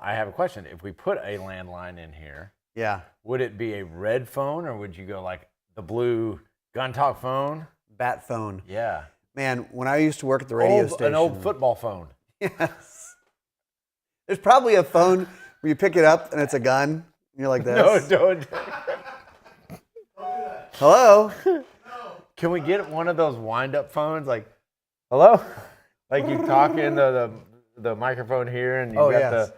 I have a question. If we put a landline in here, would it be a red phone or would you go like the blue gun talk phone? Bat phone. Yeah. Man, when I used to work at the radio station. An old football phone. Yes. There's probably a phone where you pick it up and it's a gun. And you're like this. No, don't. Hello? Can we get one of those wind-up phones? Like, hello? Like you talk into the microphone here and you got the...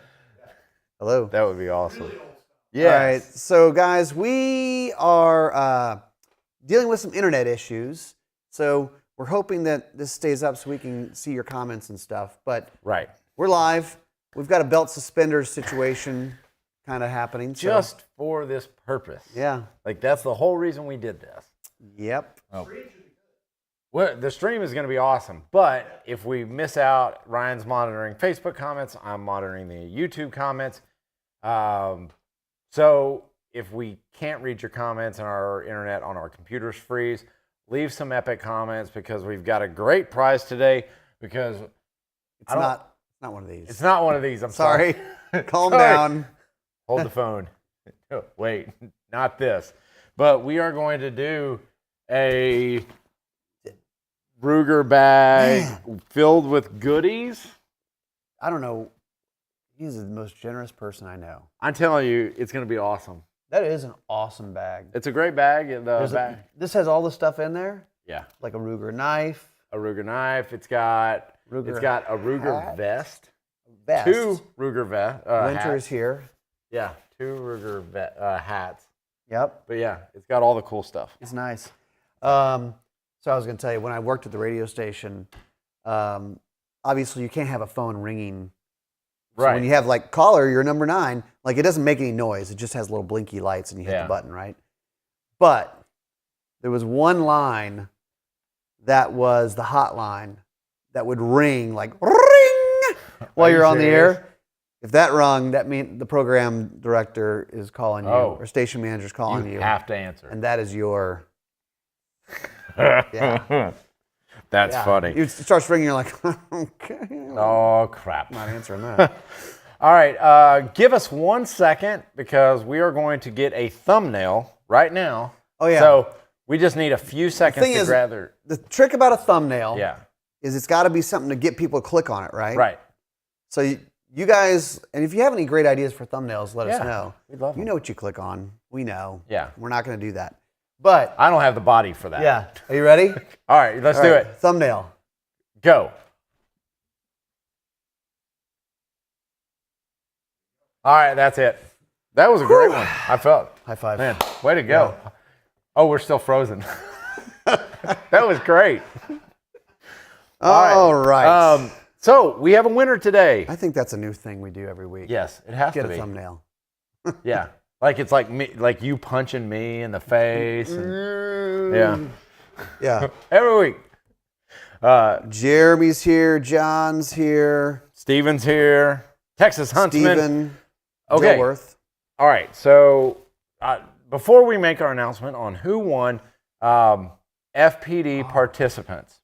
Hello. That would be awesome. Yeah. All right. So, guys, we are dealing with some internet issues. So we're hoping that this stays up so we can see your comments and stuff. But we're live. We've got a belt suspenders situation kind of happening. Just for this purpose. Yeah. Like that's the whole reason we did this. Yep. Oh. Well, the stream is going to be awesome. But if we miss out, Ryan's monitoring Facebook comments. I'm monitoring the YouTube comments. So if we can't read your comments and our internet on our computers freeze, leave some epic comments because we've got a great prize today because it's not one of these. It's not one of these. I'm sorry. Calm down. Hold the phone. Oh, wait, not this. But we are going to do a Ruger bag filled with goodies. I don't know. He's the most generous person I know. I'm telling you, it's going to be awesome. That is an awesome bag. It's a great bag. This has all the stuff in there? Yeah. Like a Ruger knife. A Ruger knife. It's got a Ruger vest. Two Ruger vests. Winter is here. Yeah, two Ruger hats. Yep. But yeah, it's got all the cool stuff. It's nice. So I was going to tell you, when I worked at the radio station, obviously you can't have a phone ringing. So when you have like caller, you're number 9, like it doesn't make any noise. It just has little blinky lights and you hit the button, right? But there was one line that was the hotline that would ring like ring while you're on the air. If that rung, that means the program director is calling you or station manager is calling you. You have to answer. And that is your... yeah. That's funny. It starts ringing, you're like, okay. Oh, crap. I'm not answering that. All right. Give us 1 second because we are going to get a thumbnail right now. Oh, yeah. So we just need a few seconds to grab their... The trick about a thumbnail Yeah. is it's got to be something to get people to click on it, right? Right. So you guys, and if you have any great ideas for thumbnails, let us know. We'd love them. You know what you click on. We know. Yeah. We're not going to do that. But I don't have the body for that. yeah. Are you ready? All right, let's do it. Thumbnail. Go. All right, that's it. That was a great one. I felt. High five. Man, way to go. Yeah. Oh, we're still frozen. That was great. All right. So we have a winner today. I think that's a new thing we do every week. Yes, it has to be. Get a thumbnail. Yeah. Like it's like me, like you punching me in the face. And, yeah. Every week. Jeremy's here. John's here. Steven's here. Texas Huntsman. Steven. Okay. Dilworth. All right. So before we make our announcement on who won, FPD participants.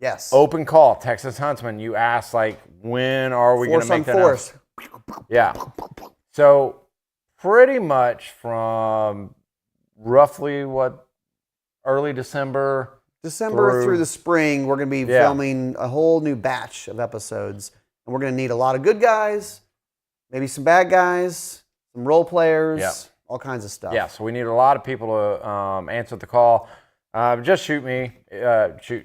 Yes. Open call, Texas Huntsman. You asked like, when are we going to make that announcement? Yeah. So pretty much from roughly early December through the spring, we're going to be filming a whole new batch of episodes. And we're going to need a lot of good guys, maybe some bad guys, some role players, all kinds of stuff. Yeah, so we need a lot of people to answer the call. Just shoot me.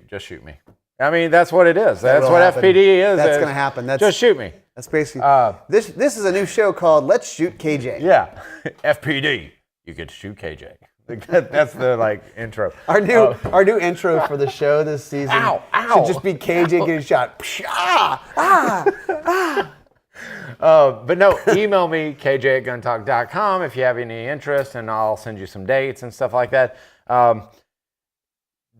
Just shoot me. I mean, that's what it is. That's what happen. FPD is. That's going to happen. Just shoot me. That's basically this is a new show called Let's Shoot KJ. Yeah, FPD. You get to shoot KJ. That's the intro. Our new intro for the show this season should just be KJ getting shot. But no, email me kj@guntalk.com if you have any interest, and I'll send you some dates and stuff like that.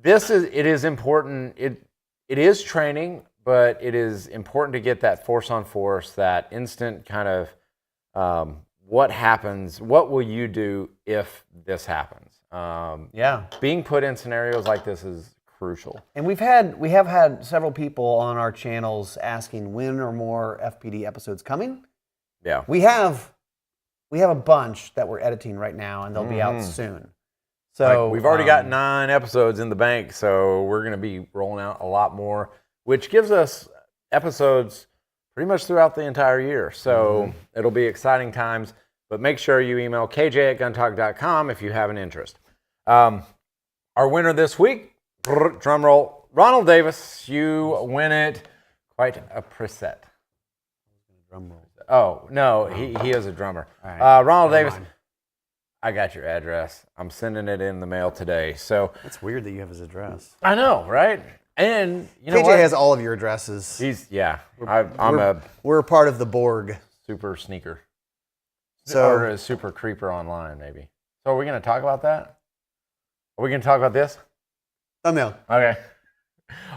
It is important. It is training. But it is important to get that force on force, that instant kind of what happens, what will you do if this happens? Being put in scenarios like this is crucial. And we have had several people on our channels asking when are more FPD episodes coming. Yeah. We have a bunch that we're editing right now, and they'll be out soon. So we've already got 9 episodes in the bank, so we're going to be rolling out a lot more, which gives us episodes pretty much throughout the entire year. So it'll be exciting times. But make sure you email kj@guntalk.com if you have an interest. Our winner this week, drum roll, Ronald Davis. You win it. Quite a preset. Drum roll. Oh, no, he is a drummer. Right. Ronald Davis, I got your address. I'm sending it in the mail today. So It's weird that you have his address. I know, right? And you know KJ what? has all of your addresses. We're a part of the Borg. super sneaker. So Or a super creeper online, maybe. So are we going to talk about that? Are we going to talk about this? thumbnail. Okay.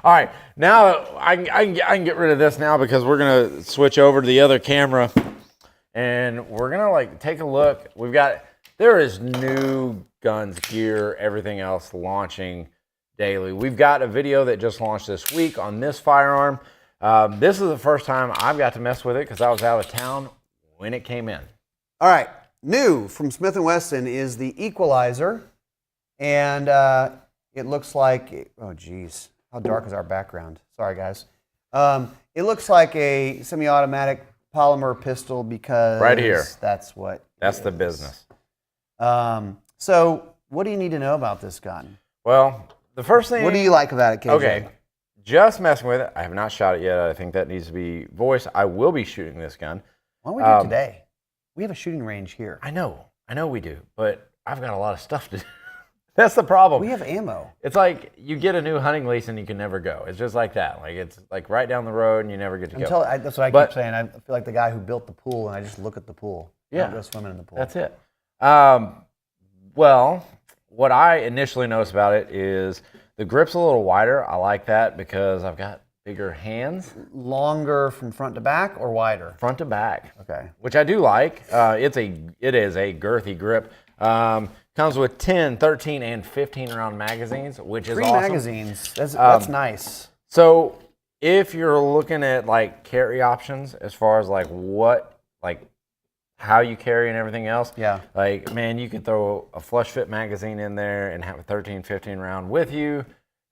All right. Now I can get rid of this now because we're going to switch over to the other camera and we're going to like take a look. There is new guns, gear, everything else launching daily. We've got a video that just launched this week on this firearm. This is the first time I've got to mess with it because I was out of town when it came in. All right. New from Smith & Wesson is the Equalizer. And it looks like, oh geez, how dark is our background? Sorry guys. It looks like a semi-automatic polymer pistol because Right here. That's the business. So what do you need to know about this gun? Well, the first thing... What do you like about it, KJ? Okay, just messing with it. I have not shot it yet. I think that needs to be voiced. I will be shooting this gun. Why don't we do it today? We have a shooting range here. I know we do, but I've got a lot of stuff to do. That's the problem. We have ammo. It's like you get a new hunting lease and you can never go. It's just like that. Like it's like right down the road and you never get to go. That's what I keep saying. I feel like the guy who built the pool and I just look at the pool. I don't go swimming in the pool. That's it. Well, what I initially noticed about it is the grip's a little wider. I like that because I've got bigger hands. Longer from front to back or wider? Front to back. Okay. Which I do like. It is a girthy grip. Comes with 10, 13, and 15 round magazines, which is 3 awesome. magazines. That's nice. So if you're looking at like carry options as far as how you carry and everything else, like man, you could throw a flush fit magazine in there and have a 13, 15 round with you,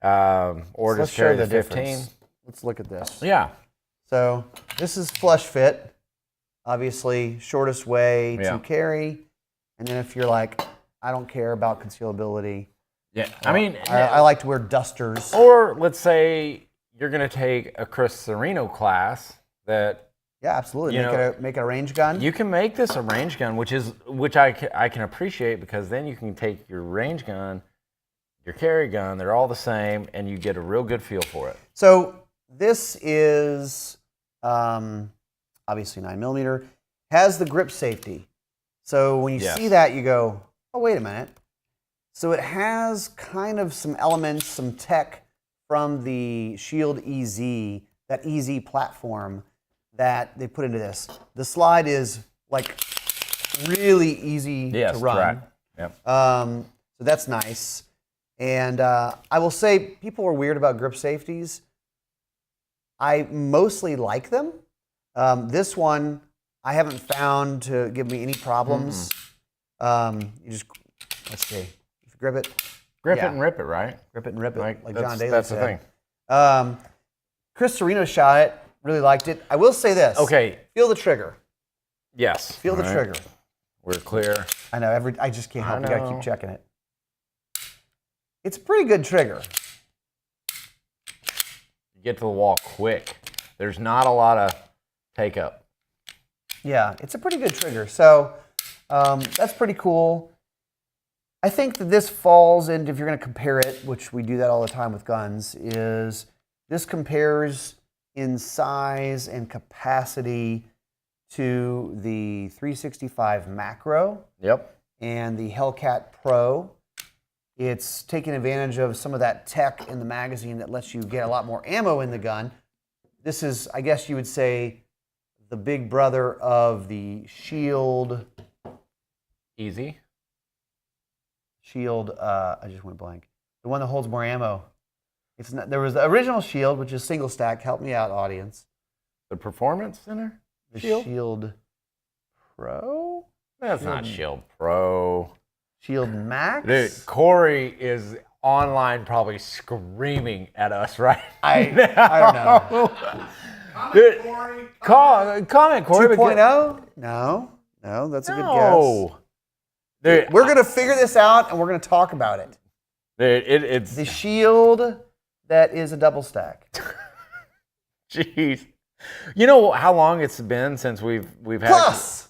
or just carry the 15. Difference. Let's look at this. Yeah. So this is flush fit, obviously shortest way to carry. And then if you're like, I don't care about concealability. Yeah, I mean, I like to wear dusters. Or let's say you're going to take a Chris Sereno class that. Yeah, absolutely. Make it a range gun. You can make this a range gun, which I can appreciate because then you can take your range gun, your carry gun, they're all the same, and you get a real good feel for it. So this is obviously 9mm, has the grip safety. So when you see that, you go, oh, wait a minute. So it has kind of some elements, some tech from the Shield EZ, that EZ platform that they put into this. The slide is like really easy to run. Correct. Yep. So that's nice. And I will say people were weird about grip safeties. I mostly like them. This one I haven't found to give me any problems. You just, let's see, if you grip it. Grip it and rip it, right? Grip it and rip it, like John Daly said. That's the thing. Chris Sereno shot it, really liked it. I will say this. Okay. Feel the trigger. Yes. Feel the trigger. We're clear. I know, I just can't help it. You gotta keep checking it. It's a pretty good trigger. You get to the wall quick. There's not a lot of take up. Yeah, it's a pretty good trigger. So that's pretty cool. I think that this falls into, if you're going to compare it, which we do that all the time with guns, is this compares in size and capacity to the 365 Macro and the Hellcat Pro. It's taking advantage of some of that tech in the magazine that lets you get a lot more ammo in the gun. This is, I guess you would say, the big brother of the Shield. Easy. Shield, I just went blank. The one that holds more ammo. It's not. There was the original Shield, which is single stack. Help me out, audience. The Performance Center? The Shield. Pro? That's not Shield Pro. Shield Max? Dude, Corey is online probably screaming at us right I now. don't know. Dude, comment, Corey. 2.0? No, that's a good guess. Dude, we're going to figure this out, and we're going to talk about it. Dude, it's the Shield that is a double stack. Jeez. You know how long it's been since we've had... Plus!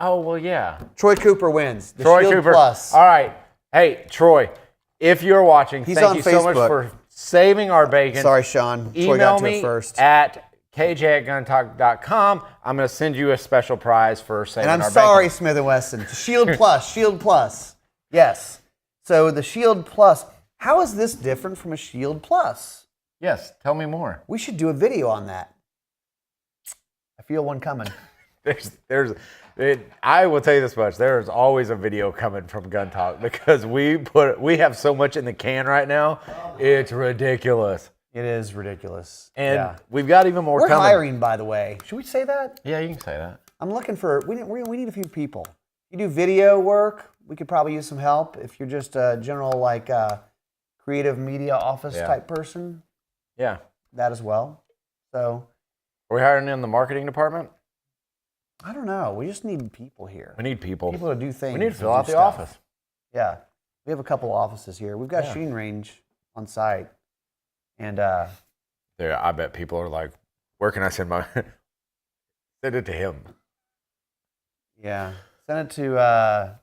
Oh, well, yeah. Troy Cooper wins. The Troy Shield Cooper. Plus. All right. Hey, Troy, if you're watching, He's thank on you Facebook. so much for saving our bacon. Sorry, Sean. Troy Email got to me it first. at kj@guntalk.com. I'm going to send you a special prize for saving our bacon. And I'm sorry, Smith & Wesson. Shield Plus. Shield Plus. Yes. So the Shield Plus. How is this different from a Shield Plus? Yes. Tell me more. We should do a video on that. I feel one coming. I will tell you this much: there is always a video coming from Gun Talk because we have so much in the can right now. It's ridiculous. It is ridiculous. And we've got even more coming. We're hiring, by the way. Should we say that? Yeah, you can say that. I'm looking for. We need a few people. You do video work. We could probably use some help if you're just a general creative media office type person. Yeah, that as well. So. Are we hiring in the marketing department? I don't know. We just need people here. We need people. People to do things. We need to fill out the office. Yeah. We have a couple offices here. We've got shooting range on site. And there, I bet people are like, where can I send my send it to him? Yeah. Send it to our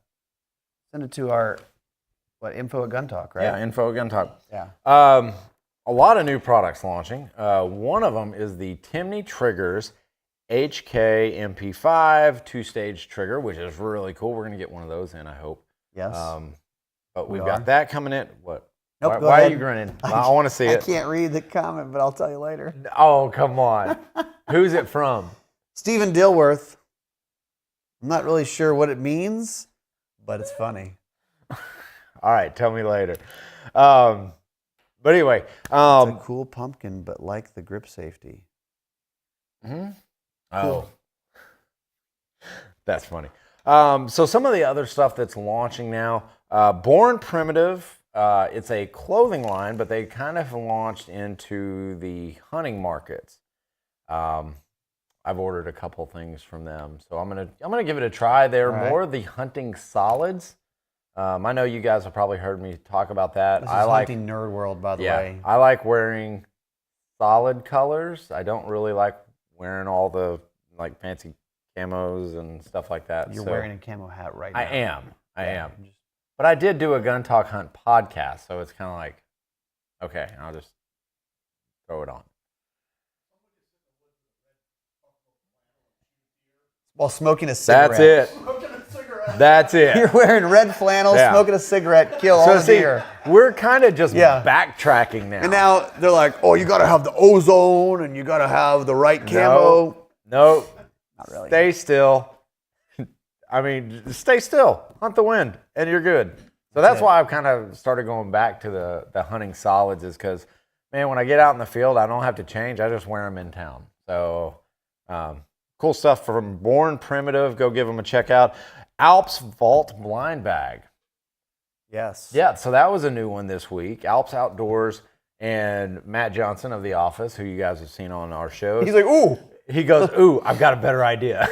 info at Gun Talk, right? Yeah, info at Gun Talk. Yeah. A lot of new products launching. One of them is the Timney Triggers HK MP5 two-stage trigger, which is really cool. We're going to get one of those in, I hope. Yes. But we've got that coming in. What? Nope, why are you grinning? I want to see it. I can't read the comment, but I'll tell you later. Oh, come on. Who's it from? Stephen Dilworth. I'm not really sure what it means, but it's funny. All right, tell me later. But anyway, it's a cool pumpkin, but like the grip safety. Mm-hmm. Cool. Oh, that's funny. So some of the other stuff that's launching now, Born Primitive. It's a clothing line, but they kind of launched into the hunting markets. I've ordered a couple things from them, so I'm gonna give it a try. They're more the hunting solids. I know you guys have probably heard me talk about that. This is hunting nerd world, by the way. I like wearing solid colors. I don't really like wearing all the fancy camos and stuff like that. You're wearing a camo hat right now. I am. But I did do a Gun Talk Hunt podcast, so it's kind of like, okay, I'll just throw it on. While smoking a cigarette. That's it. That's it. You're wearing red flannel, smoking a cigarette, kill all the deer. We're kind of just backtracking now. And now they're like, oh, you got to have the ozone and you got to have the right camo. No. Not really. Stay still. I mean, stay still. Hunt the wind, and you're good. So that's why I've kind of started going back to the hunting solids is because, man, when I get out in the field, I don't have to change. I just wear them in town. So cool stuff from Born Primitive. Go give them a check out. Alps Vault Blind Bag. Yes. Yeah, so that was a new one this week. Alps Outdoors and Matt Johnson of The Office, who you guys have seen on our shows. He's like, ooh. He goes, ooh, I've got a better idea.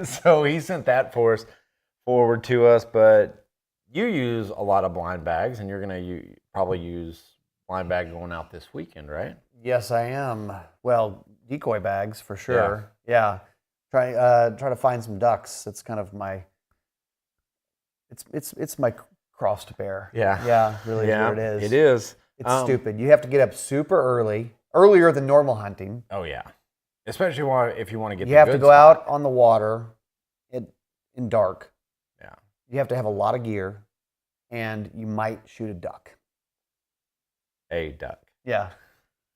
So he sent that forward to us. But you use a lot of blind bags, and you're going to probably use blind bag going out this weekend, right? Yes, I am. Well, decoy bags for sure. Yeah. Try to find some ducks. That's kind of my. It's my cross to bear. Yeah. Yeah, really is what it is. It is. It's stupid. You have to get up super early, earlier than normal hunting. Oh, yeah. Especially if you want to get You have to go out on the water in dark. Yeah. You have to have a lot of gear, and you might shoot a duck. A duck. Yeah.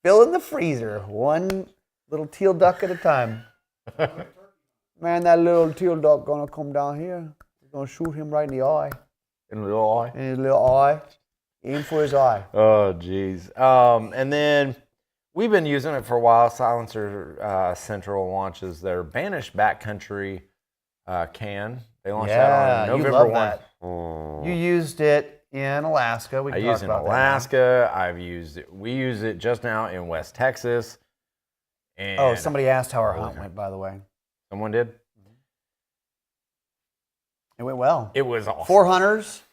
Fill in the freezer, one little teal duck at a time. Man, that little teal duck gonna come down here. We're gonna shoot him right in the eye. In the little eye? In his little eye. Aim for his eye. Oh, geez. And then we've been using it for a while. Silencer Central launches their Banished Backcountry can. They launched that on you November love 1. that. Oh. You used it in Alaska. I used it in Alaska. I've used it. We used it just now in West Texas. And somebody asked how our hunt went, by the way. Someone did? It went well. It was awesome. 4 hunters,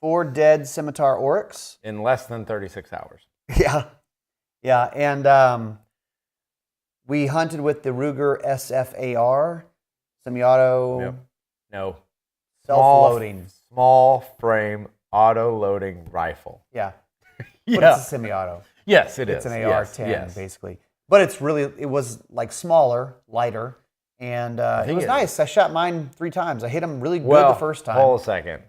4 dead Scimitar Oryx. In less than 36 hours. Yeah. Yeah. And we hunted with the Ruger SFAR, semi-auto. Yep. No. Self-loading. Small frame auto-loading rifle. Yeah. Yeah. But it's a semi-auto. Yes, it it's is. It's an AR-10, basically. But it was like smaller, lighter, and it was nice. I shot mine 3 times. I hit them really good the first time. Hold a second.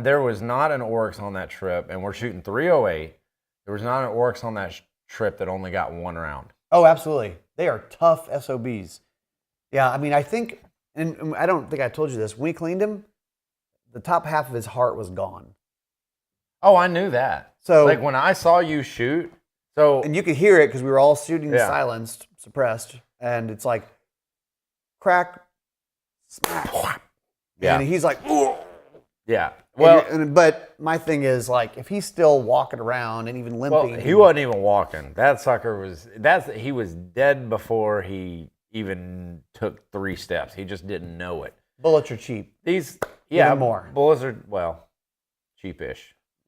There was not an Oryx on that trip, and we're shooting 308. There was not an Oryx on that trip that only got 1 round. Oh, absolutely. They are tough SOBs. Yeah, I mean, I think, and I don't think I told you this, when we cleaned him, the top half of his heart was gone. Oh, I knew that. So, like when I saw you shoot, and you could hear it because we were all shooting silenced, suppressed, and it's like crack, smack. Yeah. And he's like, ooh. Yeah. Well, but my thing is, like, if he's still walking around and even limping. Well, he wasn't even walking. That sucker he was dead before he even took 3 steps. He just didn't know it. Bullets are cheap. Even more. Bullets are, cheapish.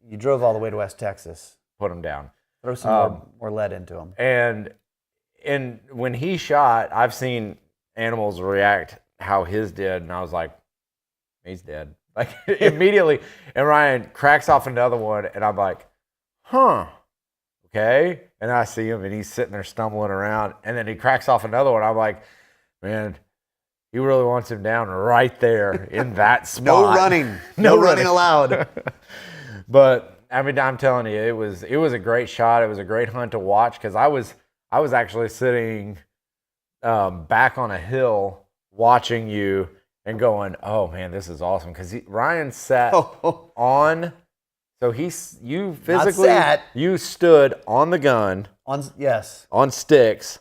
You drove all the way to West Texas. Put them down. Throw some more lead into them. And when he shot, I've seen animals react how his did, and I was like, he's dead. Like immediately, and Ryan cracks off another one, and I'm like, huh, okay. And I see him, and he's sitting there stumbling around, and then he cracks off another one. I'm like, man, he really wants him down right there in that spot. No running, no running allowed. But I mean, I'm telling you, it was a great shot. It was a great hunt to watch because I was actually sitting back on a hill watching you. And going, oh man, this is awesome because Ryan sat on. So you physically you stood on the gun on sticks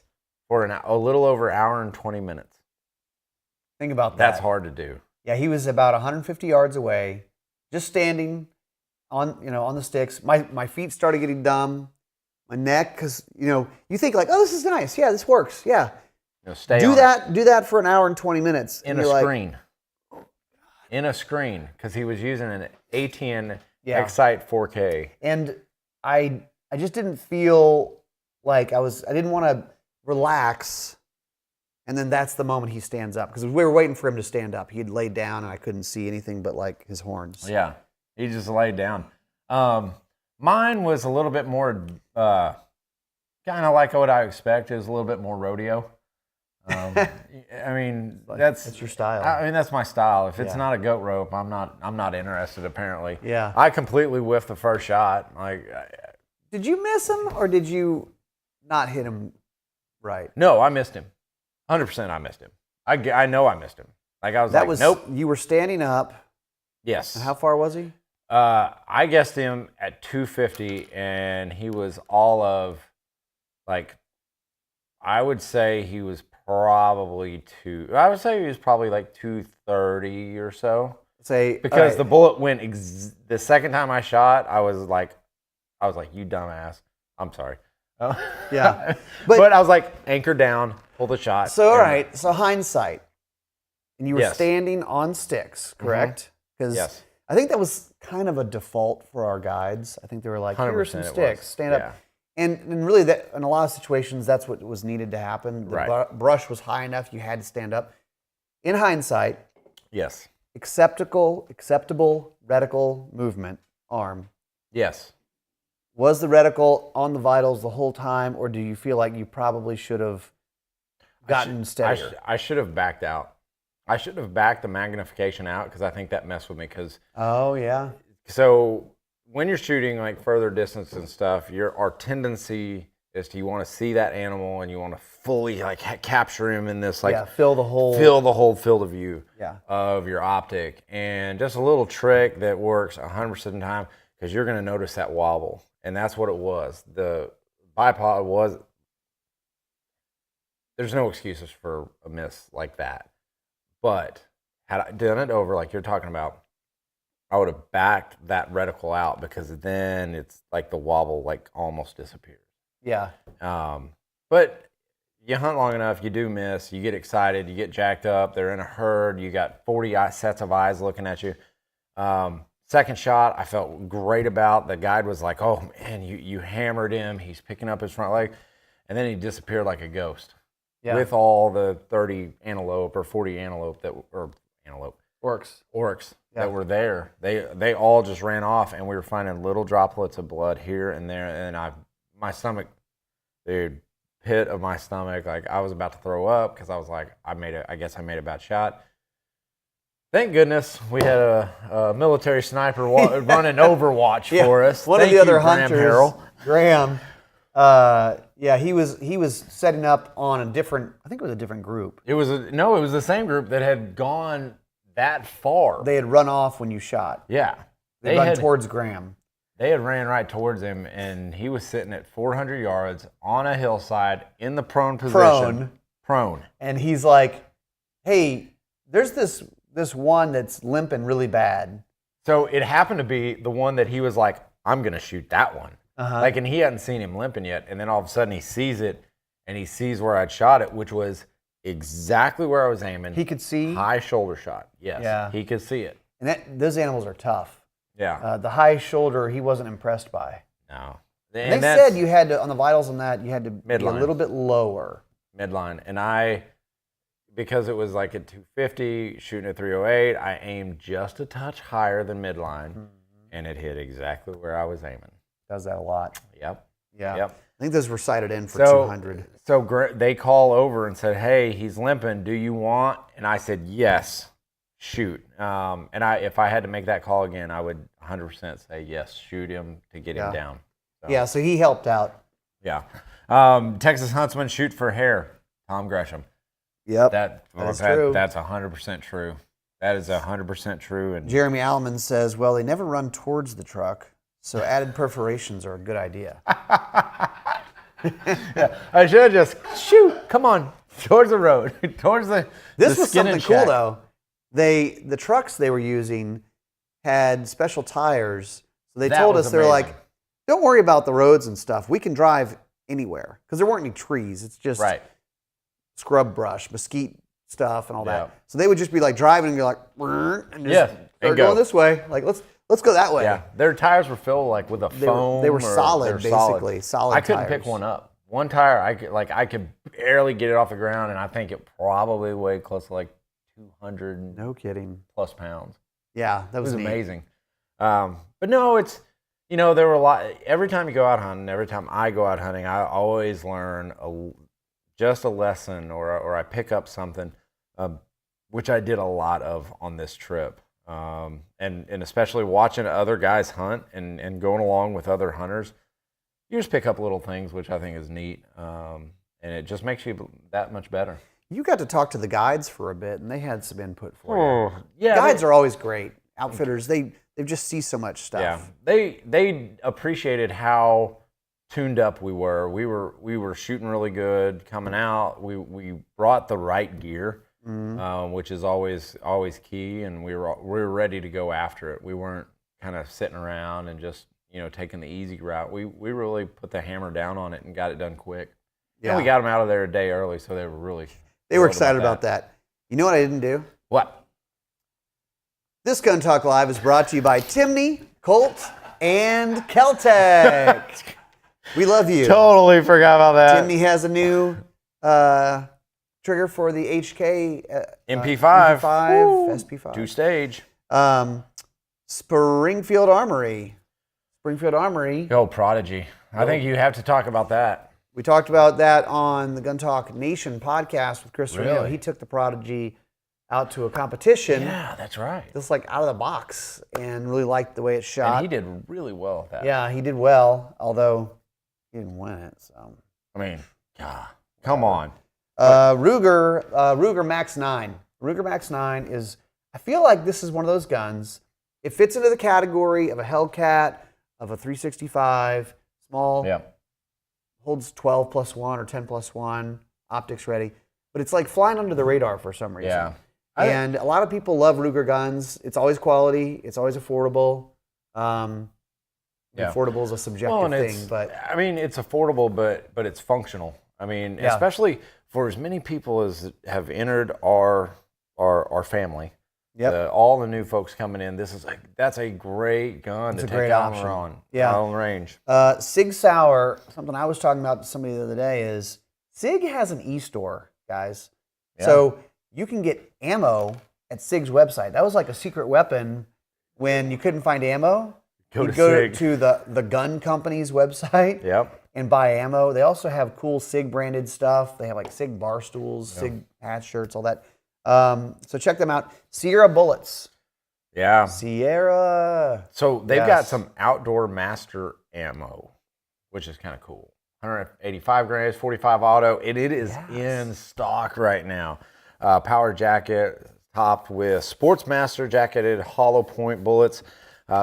for a little over an hour and 20 minutes. Think about that. That's hard to do. Yeah, he was about 150 yards away, just standing on the sticks. My feet started getting dumb, my neck because you think like, oh, this is nice. Yeah, this works. Yeah. Do that for an hour and 20 minutes. In a screen. In a screen, because he was using an ATN Excite 4K. And I just didn't feel like I didn't want to relax. And then that's the moment he stands up. Because we were waiting for him to stand up. He had laid down and I couldn't see anything but like his horns. Yeah, he just laid down. Mine was a little bit more kind of like what I expect. It was a little bit more rodeo. I mean, that's your style. I mean, that's my style. If it's not a goat rope, I'm not interested. Apparently, yeah. I completely whiffed the first shot. Like, did you miss him or did you not hit him right? No, I missed him. 100%, I missed him. I know I missed him. Like I was nope. You were standing up. Yes. And how far was he? I guessed him at 250, and he was all of like. I would say he was probably like 230 or so. Because the bullet went the second time I shot, I was like, you dumbass. I'm sorry. Yeah. But I was like, anchor down, pull the shot. So all right. So hindsight, and you were standing on sticks, correct? Because I think that was kind of a default for our guides. I think they were like, here are some sticks, stand up. And really, in a lot of situations, that's what was needed to happen. The brush was high enough; you had to stand up. In hindsight, yes, acceptable reticle movement arm. Yes. Was the reticle on the vitals the whole time, or do you feel like you probably should have gotten steadier? I should have backed out. I should have backed the magnification out because I think that messed with me. So when you're shooting like further distance and stuff, our tendency is you want to see that animal and you want to fully like capture him in this like fill the whole field of view of your optic. And just a little trick that works 100% of the time because you're going to notice that wobble, and that's what it was. The bipod was. There's no excuses for a miss like that, But had I done it over like you're talking about, I would have backed that reticle out because then it's like the wobble like almost disappears. Yeah. But you hunt long enough, you do miss, you get excited, you get jacked up, they're in a herd, you got 40 sets of eyes looking at you. Second shot, I felt great about. The guide was like, oh man, you hammered him, he's picking up his front leg. And then he disappeared like a ghost with all the 30 antelope or 40 antelope oryx that were there. They all just ran off, and we were finding little droplets of blood here and there. And my stomach, dude, pit of my stomach, like I was about to throw up because I was like, I guess I made a bad shot. Thank goodness we had a military sniper running Overwatch for us. One of the other hunters, Graham. He was setting up on I think it was a different group. It was the same group that had gone that far. They had run off when you shot. Yeah. They run towards Graham. They had ran right towards him, and he was sitting at 400 yards on a hillside in the prone position. Prone. And he's like, hey, there's this one that's limping really bad. So it happened to be the one that he was like, I'm going to shoot that one. Like, and he hadn't seen him limping yet. And then all of a sudden he sees it, and he sees where I'd shot it, which was exactly where I was aiming. He could see? High shoulder shot. Yes. Yeah. He could see it. And those animals are tough. Yeah. The high shoulder, he wasn't impressed by. No. And they said you had to, on the vitals on that, you had to be a little bit lower. Midline. And because it was like at 250, shooting at 308, I aimed just a touch higher than midline, and it hit exactly where I was aiming. Does that a lot. Yep. Yeah. Yep. I think those were sighted in for 200. So they call over and said, hey, he's limping. Do you want? And I said, yes, shoot. And if I had to make that call again, I would 100% say, yes, shoot him to get him down. So, yeah, so he helped out. Yeah. Texas Huntsman, shoot for hare. Tom Gresham. Yep. That's true. That's 100% true. That is 100% true. And Jeremy Alleman says, well, they never run towards the truck, so added perforations are a good idea. Yeah, I should have just shoot. Come on, towards the road, towards the. This was something cool though. The trucks they were using had special tires, so they told us they're like, don't worry about the roads and stuff. We can drive anywhere because there weren't any trees. It's just scrub brush, mesquite stuff, and all that. So they would just be like driving and be like, and just start going this way. Like let's go that way. Yeah, their tires were filled like with a foam. They were solid, basically. Solid. I couldn't pick one up. One tire, I could barely get it off the ground, and I think it probably weighed close to like 200. No kidding. Plus pounds. Yeah, that was amazing. But no, it's there were a lot. Every time you go out hunting, every time I go out hunting, I always learn just a lesson or I pick up something, which I did a lot of on this trip. And especially watching other guys hunt and going along with other hunters, you just pick up little things, which I think is neat. And it just makes you that much better. You got to talk to the guides for a bit, and they had some input for you. Yeah, guides are always great. Outfitters, they just see so much stuff. Yeah, they appreciated how tuned up we were. We were shooting really good coming out. We brought the right gear. Which is always key, and we were ready to go after it. We weren't kind of sitting around and just taking the easy route. We really put the hammer down on it and got it done quick. Yeah, and we got them out of there a day early, so they were excited about that. You know what I didn't do? What? This Gun Talk Live is brought to you by Timney, Colt, and KelTec. We love you. Totally forgot about that. Timney has a new trigger for the HK MP5, SP5. 2-stage. Springfield Armory. Oh, Prodigy. I think you have to talk about that. We talked about that on the Gun Talk Nation podcast with Chris Reno. He took the Prodigy out to a competition. Yeah, that's right. Just like out of the box, and really liked the way it shot. And he did really well at that. Yeah, he did well, although he didn't win it. So I mean, come on. Ruger Max 9. Ruger Max 9 is, I feel like this is one of those guns. It fits into the category of a Hellcat, of a 365, small, holds 12 plus 1 or 10 plus 1, optics ready. But it's like flying under the radar for some reason. Yeah. And a lot of people love Ruger guns. It's always quality. It's always affordable. Affordable is a subjective thing, but I mean, it's affordable, but it's functional. I mean, especially for as many people as have entered our family. Yep. All the new folks coming in, that's a great gun to take on long range. Sig Sauer, something I was talking about to somebody the other day is Sig has an e-store, guys. Yeah. So you can get ammo at Sig's website. That was like a secret weapon when you couldn't find ammo. You'd go to the gun company's website and buy ammo. They also have cool Sig branded stuff. They have like Sig bar stools, Sig hat shirts, all that. So check them out. Sierra Bullets. Yeah. Sierra. So they've got some outdoor master ammo, which is kind of cool. 185 grenades, 45 auto. It is in stock right now. Power jacket topped with Sportsmaster jacketed hollow point bullets,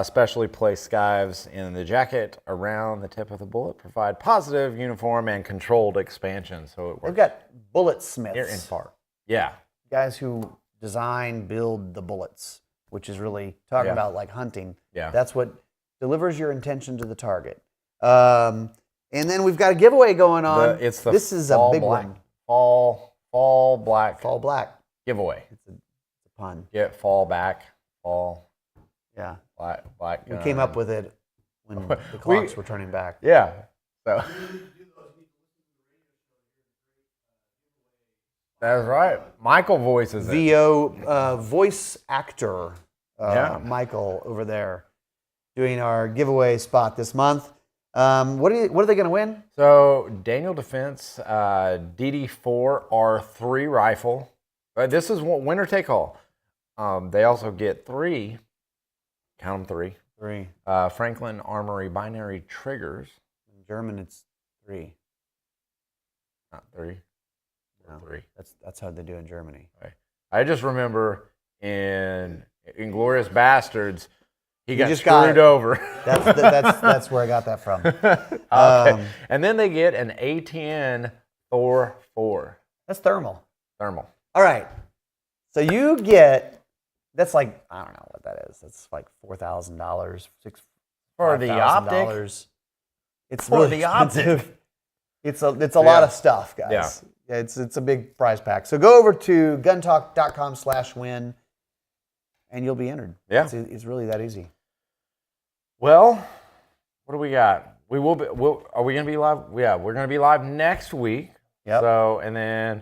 specially placed skives in the jacket around the tip of the bullet, provide positive, uniform, and controlled expansion. So it works. They've got bullet smiths. Here in far. Yeah. Guys who design, build the bullets, which is really talking about like hunting. Yeah. That's what delivers your intention to the target. And then we've got a giveaway going on. This is a big one. Fall black. Fall black. Giveaway. It's a pun. Get fall back. Fall. Yeah. Black. We came up with it when the clocks were turning back. Yeah. So. That's right. Michael voices it. VO voice actor Michael over there doing our giveaway spot this month. What are they going to win? So Daniel Defense DD4 R3 rifle. This is winner take all. They also get 3. Count them 3. Franklin Armory binary triggers. In German, it's 3. Not 3. No, 3. That's how they do in Germany. Okay. I just remember in Inglourious Bastards, he got screwed over. That's where I got that from. Okay. And then they get an A10 Thor 4. That's thermal. All right. So you get, that's like, I don't know what that is. That's like $4,000, for the optic. It's really expensive. It's a lot of stuff, guys. Yeah. It's a big prize pack. So go over to guntalk.com/win and you'll be entered. Yeah. It's really that easy. Well, what do we got? Are we going to be live? Yeah, we're going to be live next week. Yep. So, and then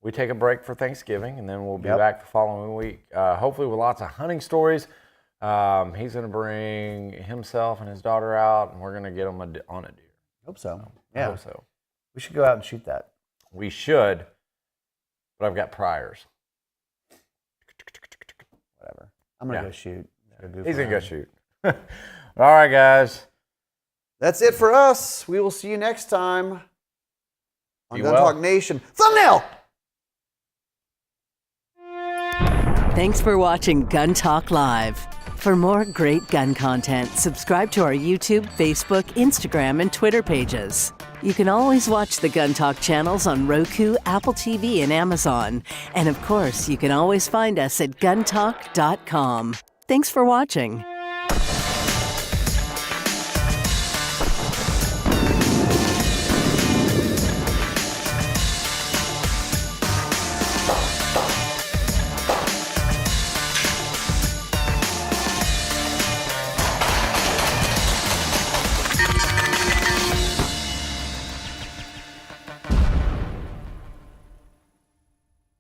we take a break for Thanksgiving, and then we'll be back the following week, hopefully with lots of hunting stories. He's going to bring himself and his daughter out, and we're going to get them on a deer. Hope so. I hope so. We should go out and shoot that. We should, but I've got priors. Whatever. I'm going to go shoot. He's going to go shoot. All right, guys. That's it for us. We will see you next time on Gun Talk Nation. Thumbnail! Thanks for watching Gun Talk Live. For more great gun content, subscribe to our YouTube, Facebook, Instagram, and Twitter pages. You can always watch the Gun Talk channels on Roku, Apple TV, and Amazon. And of course, you can always find us at guntalk.com. Thanks for watching.